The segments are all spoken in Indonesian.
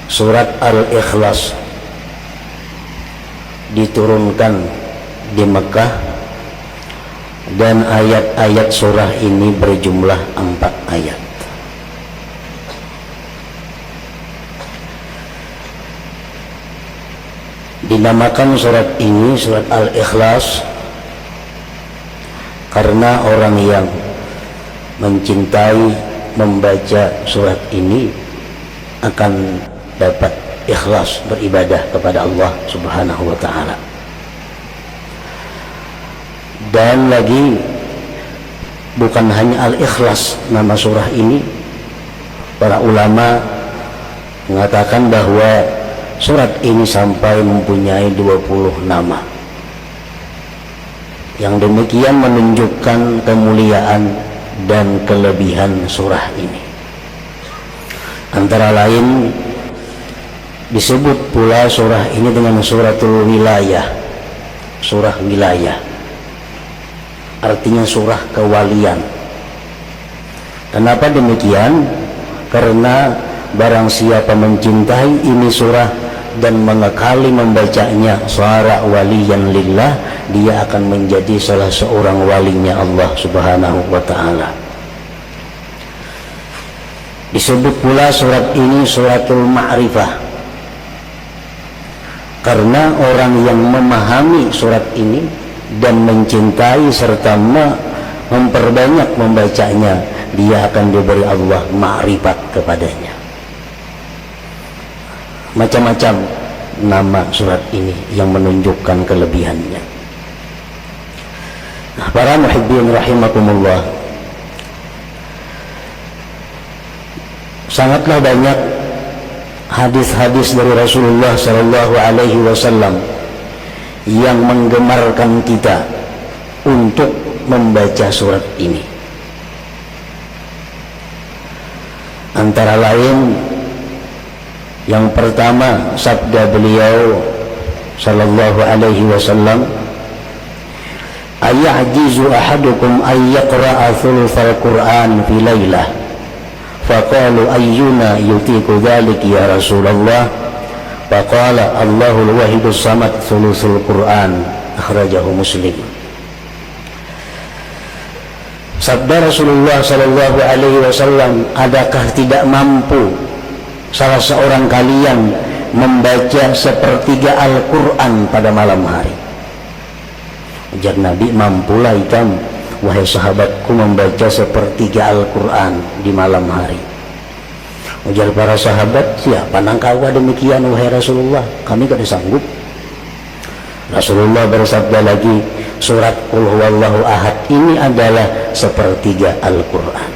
Surat Al-Ikhlas diturunkan di Mekah dan ayat-ayat surah ini berjumlah 4 ayat. Dinamakan surat ini surat Al-Ikhlas karena orang yang mencintai membaca surat ini akan dapat ikhlas beribadah kepada Allah Subhanahu wa ta'ala. Dan lagi bukan hanya Al-Ikhlas nama surah ini, para ulama mengatakan bahwa surat ini sampai mempunyai 20 nama. Yang demikian menunjukkan kemuliaan dan kelebihan surah ini. Antara lain disebut pula surah ini dengan suratul wilayah, surah wilayah, artinya surah kewalian. Kenapa demikian? Karena barang siapa mencintai ini surah dan mengekali membacanya, sara waliyan lillah, dia akan menjadi salah seorang walinya Allah Subhanahu wa ta'ala. Disebut pula surat ini suratul ma'rifah karena orang yang memahami surat ini dan mencintai serta memperbanyak membacanya, dia akan diberi Allah ma'rifat kepadanya. Macam-macam nama surat ini yang menunjukkan kelebihannya. Nah, para muhibbin rahimakumullah, sangatlah banyak hadis-hadis dari Rasulullah sallallahu alaihi wasallam yang menggemarkan kita untuk membaca surat ini. Antara lain yang pertama sabda beliau sallallahu alaihi wasallam, ayajizu ahadukum ay yaqra'a thulutsal Qur'an fi lailah, faqalu ayyuna yutiku dzalik ya Rasulullah, faqala Allahul wahidus samad thulutsul Qur'an, akhrajahu Muslim. Sabda Rasulullah sallallahu alaihi wasallam, adakah tidak mampu salah seorang kalian membaca sepertiga Al-Quran pada malam hari? Ujar Nabi, mampulah ikam wahai sahabatku membaca sepertiga Al-Quran di malam hari. Ujar para sahabat, siapa nangkawa demikian wahai Rasulullah, kami tidak sanggup. Rasulullah bersabda lagi, surat Qul huwallahu ahad ini adalah sepertiga Al-Quran.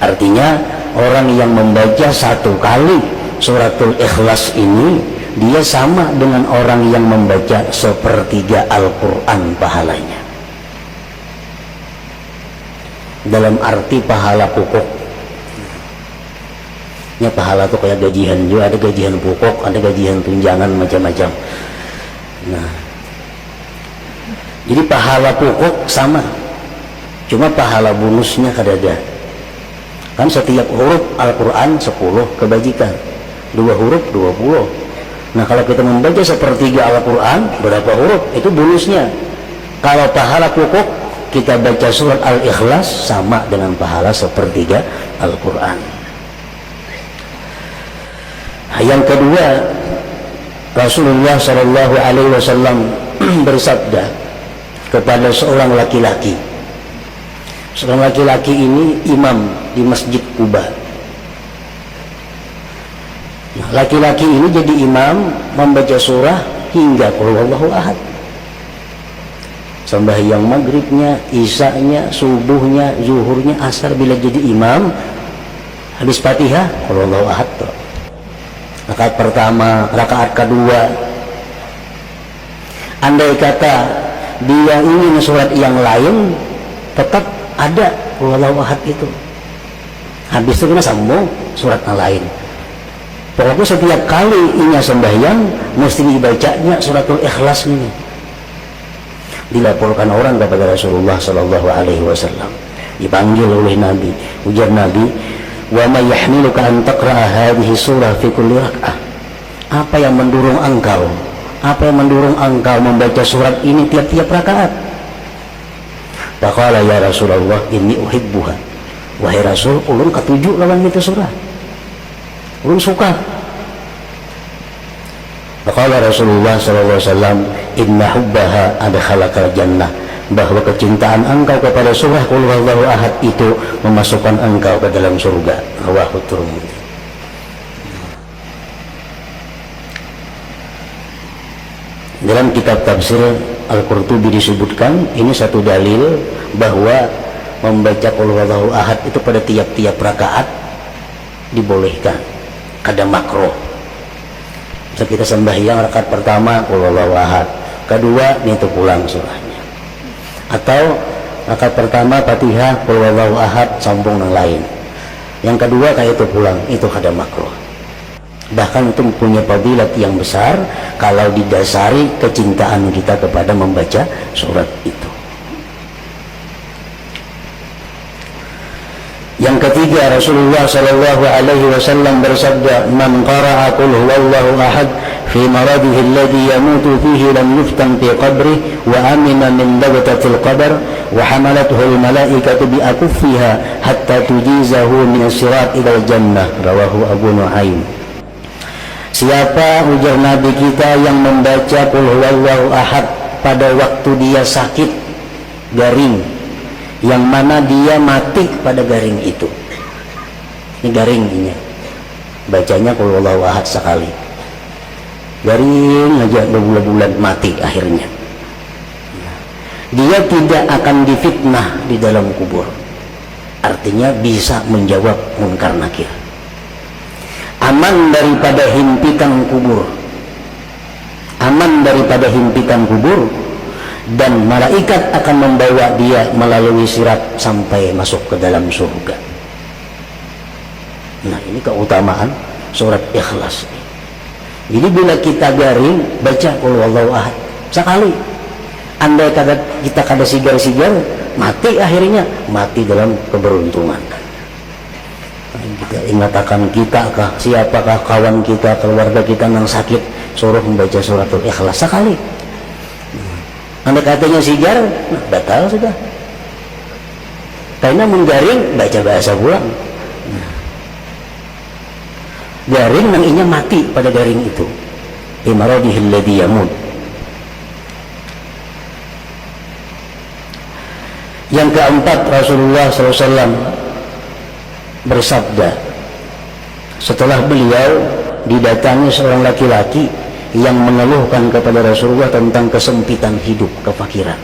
Artinya orang yang membaca satu kali suratul Ikhlas ini, dia sama dengan orang yang membaca sepertiga Al-Quran pahalanya. Dalam arti pahala pokok. Ya, pahala itu kayak gajian juga, ada gajian pokok, ada gajian tunjangan, macam-macam. Nah, jadi pahala pokok sama, cuma pahala bonusnya kadada. Kan setiap huruf Al-Quran 10 kebajikan, 2 huruf 20. Nah, kalau kita membaca sepertiga Al-Quran, berapa huruf? Itu bonusnya. Kalau pahala pokok kita baca surat Al-Ikhlas sama dengan pahala sepertiga Al-Quran. Yang kedua, Rasulullah Shallallahu Alaihi Wasallam bersabda kepada seorang laki-laki. Seorang laki-laki ini imam di Masjid Quba. Nah, laki-laki ini jadi imam membaca surah hingga Qul huwallahu ahad. Sembahyang maghribnya, isya'nya, subuhnya, zuhurnya, asar, bila jadi imam habis Fatihah Qul huwallahu ahad. Rakaat pertama, rakaat kedua, andai kata dia ingin surat yang lain, tetap ada Qul huwallahu ahad itu. Habis itu kita sambung surat yang lain. Pokoknya setiap kali inya sembahyang mesti dibacanya suratul Ikhlas ini. Dilaporkan orang kepada Rasulullah Sallallahu Alaihi Wasallam, dipanggil oleh Nabi. Ujar Nabi, wa ma yahmiluka an taqra'a hadhihi surah fi kulli rak'ah? Apa yang mendorong engkau? Apa yang mendorong engkau membaca surat ini tiap-tiap rakaat? Faqala ya Rasulullah inni uhibbuha. Wahai Rasul, ulun katuju lawan itu surah. Ulun suka. Faqala Rasulullah sallallahu alaihi wasallam inna hubbaha adkhalakal jannah. Bahwa kecintaan engkau kepada surah Qul Huwallahu Ahad itu memasukkan engkau ke dalam surga. Rawahu Tirmidzi. Dalam kitab tafsir Al-Qurtubi disebutkan ini satu dalil bahwa membaca Qul Huwallahu Ahad itu pada tiap-tiap rakaat dibolehkan, kada makruh. So, kita sembahyang rakaat pertama Qul Huwallahu Ahad, kedua itu pulang surahnya, atau rakaat pertama Fatihah Qul Huwallahu Ahad sambung yang lain, yang kedua kayak itu pulang, itu kada makruh. Bahkan itu mempunyai fadilat yang besar kalau didasari kecintaan kita kepada membaca surat itu. Yang ketiga, Rasulullah sallallahu alaihi wasallam bersabda, "Man qara'a Qul Huwallahu Ahad fi maradihi alladhi yamutu fihi lam yuftan fi qabrihi wa amina min dagtatil qabr wa hamalathu al-malaikatu bi akuffiha hatta tujizahu min as-sirat ila al-jannah." Rawahu Abu Nuaim. Siapa, ujar Nabi kita, yang membaca Qul Huwallahu Ahad pada waktu dia sakit garing, yang mana dia mati pada garing itu. Ini garingnya, bacanya Qul Huwallahu Ahad sekali, garing aja berbulan-bulan mati akhirnya. Dia tidak akan difitnah di dalam kubur, artinya bisa menjawab munkar nakir, aman daripada himpitan kubur, aman daripada himpitan kubur, dan malaikat akan membawa dia melalui sirat sampai masuk ke dalam surga. Nah, ini keutamaan surat Ikhlas. Jadi bila kita garing baca Qul Huwallahu Ahad sekali, andai kata kita kada sigar-sigar, mati akhirnya, mati dalam keberuntungan. Kita ingatakan kita kah, siapakah kawan kita, keluarga kita yang sakit, suruh membaca suratul Ikhlas sekali. Anda katanya sigar, nah, batal sudah. Karena menggaring baca bahasa pulang. Garing nang inya mati pada garing itu. Imaradihil ladzi yamut. Yang keempat, Rasulullah SAW bersabda setelah beliau didatangi seorang laki-laki yang mengeluhkan kepada Rasulullah tentang kesempitan hidup, kefakiran.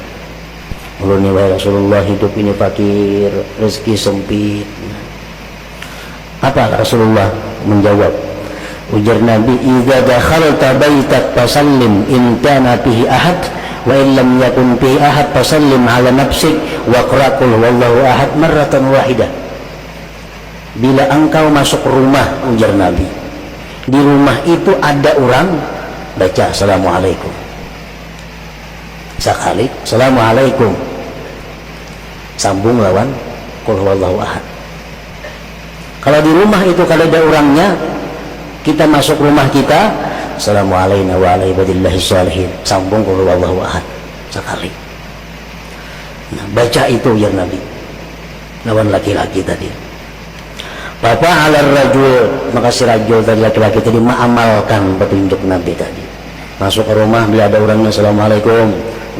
Ulun wahai Rasulullah, hidup ini fakir, rezeki sempit. Apa Rasulullah menjawab? Ujar Nabi, "Idza dakhalta baitak fasallim in kana fihi ahad wa in lam yakun fihi ahad fasallim ala nafsik wa qra qul huwallahu ahad marratan wahidah." Bila engkau masuk rumah, ujar Nabi, di rumah itu ada orang, baca Assalamualaikum sekali, Assalamualaikum, sambung lawan Qul Huwallahu Ahad. Kalau di rumah itu kalau ada orangnya, kita masuk rumah kita, Assalamualaikum wa ala ibadillahi sholihin, sambung Qul Huwallahu Ahad sekali. Nah, baca itu ya Nabi lawan laki-laki tadi. Bapak alar rajul, maka si rajul tadi, laki-laki tadi mengamalkan petunjuk Nabi tadi. Masuk ke rumah, bila ada orangnya Assalamualaikum,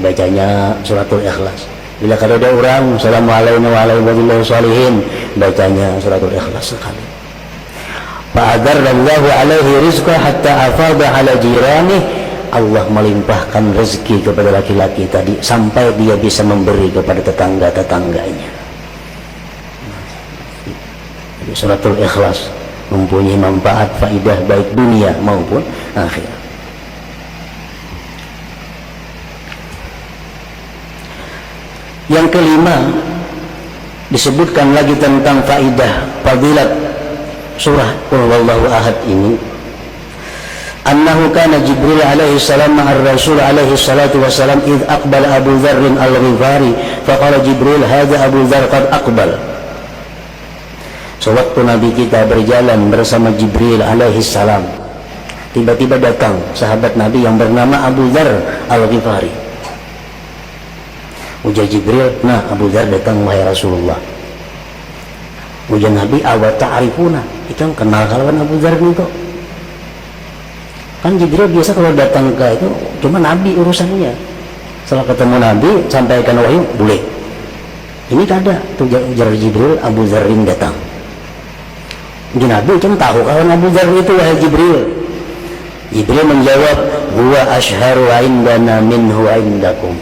bacanya suratul Ikhlas. Bila kada ada orang, Assalamualaikum warahmatullahi wabarakatuh, bacanya suratul Ikhlas sekali. Fa'adarallahu alaihi rizqa hatta afada ala jirani. Allah melimpahkan rezeki kepada laki-laki tadi sampai dia bisa memberi kepada tetangga-tetangganya. Suratul Ikhlas mempunyai manfaat, faidah baik dunia maupun akhirat. Yang kelima, disebutkan lagi tentang faidah fadilat surah Qul Huwallahu Ahad ini. Annahu kana Jibril alaihi salam ma'ar Rasul alaihi salatu wassalam id aqbala Abu Dzar al-Ghifari faqala Jibril hadza Abu Dzar qad aqbal. Sewaktu Nabi kita berjalan bersama Jibril alaihi salam, tiba-tiba datang sahabat Nabi yang bernama Abu Dzar Al-Ghifari. Ujar Jibril, nah Abu Dzar datang wahai Rasulullah. Ujar Nabi, awa ta'rifuna, itu kenal kalawan Abu Dzar itu. Kan Jibril biasa kalau datang ke itu cuma Nabi urusannya. Setelah ketemu Nabi sampaikan wahyu boleh. Ini kada, ujar Jibril, Abu Dzarrin datang. Ujar Nabi kan tahu kawan Abu Dzar itu wahai Jibril. Jibril menjawab, huwa ashharu indana minhu indakum.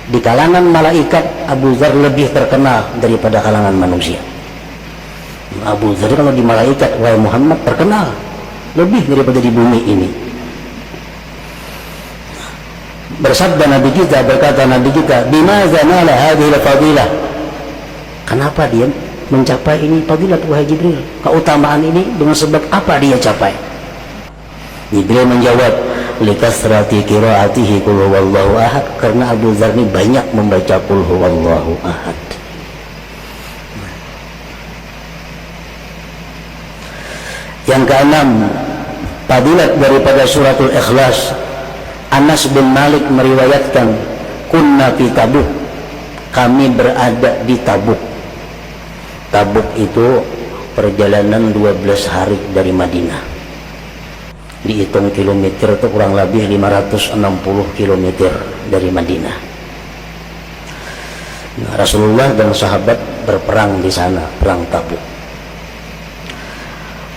Di kalangan malaikat Abu Dzar lebih terkenal daripada kalangan manusia. Abu Dzar kalau di malaikat wahai Muhammad terkenal lebih daripada di bumi ini. Bersabda Nabi kita, berkata Nabi kita, bimaza nala hadhihi fadilah. Kenapa dia mencapai ini fadilat wahai Jibril? Keutamaan ini dengan sebab apa dia capai? Jibril menjawab, likasrati qiraatihi qul huwallahu ahad, karena Abu Dzar ini banyak membaca qul huwallahu ahad. Yang keenam, fadilat daripada suratul Ikhlas. Anas bin Malik meriwayatkan, kunna fi Tabuk, kami berada di Tabuk. Tabuk itu perjalanan 12 hari dari Madinah. Dihitung kilometer itu kurang lebih 560 kilometer dari Madinah. Nah, Rasulullah dan sahabat berperang di sana, perang Tabuk.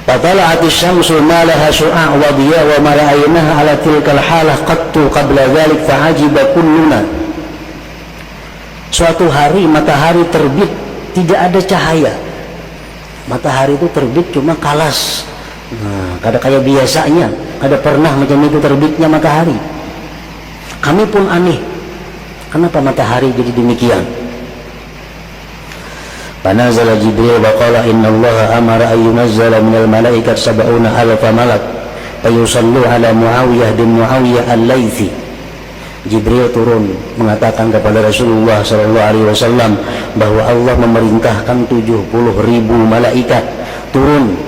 فطلعت الشمس ما لها شعاع وضياء وما رأيناها على تلك الحالة قط قبل ذلك فعجب كلنا. Suatu hari matahari terbit, tidak ada cahaya. Matahari itu terbit cuma kalas. Nah, kada kayak biasanya, kada pernah macam itu terbitnya matahari. Kami pun aneh, kenapa matahari jadi demikian? Fanazala Jibril wa qala inna Allah amara an yunazzala minal malaikat sab'una alfa malak fayusallu ala Muawiyah bin Muawiyah al-Laythi. Jibril turun mengatakan kepada Rasulullah SAW bahwa Allah memerintahkan 70.000 malaikat turun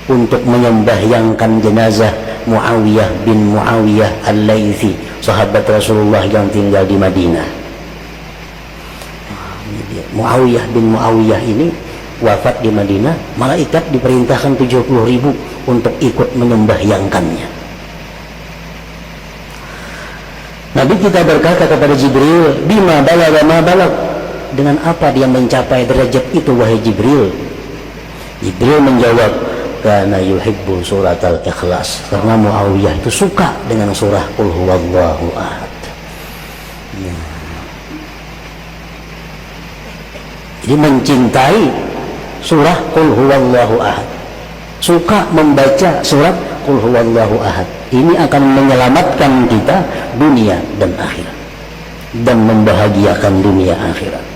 untuk menyembahyangkan jenazah Muawiyah bin Muawiyah al-Laythi, sahabat Rasulullah yang tinggal di Madinah. Muawiyah bin Muawiyah ini wafat di Madinah, malaikat diperintahkan 70.000 untuk ikut menyembahyangkannya. Nabi kita berkata kepada Jibril, bima balagha ma balag, dengan apa dia mencapai derajat itu wahai Jibril? Jibril menjawab, kana yuhibbu surat al-Ikhlas, karena Muawiyah itu suka dengan surah qul huwallahu ahad. Jadi mencintai surah qul huwallahu ahad, suka membaca surat qul huwallahu ahad. Ini akan menyelamatkan kita dunia dan akhirat dan membahagiakan dunia akhirat.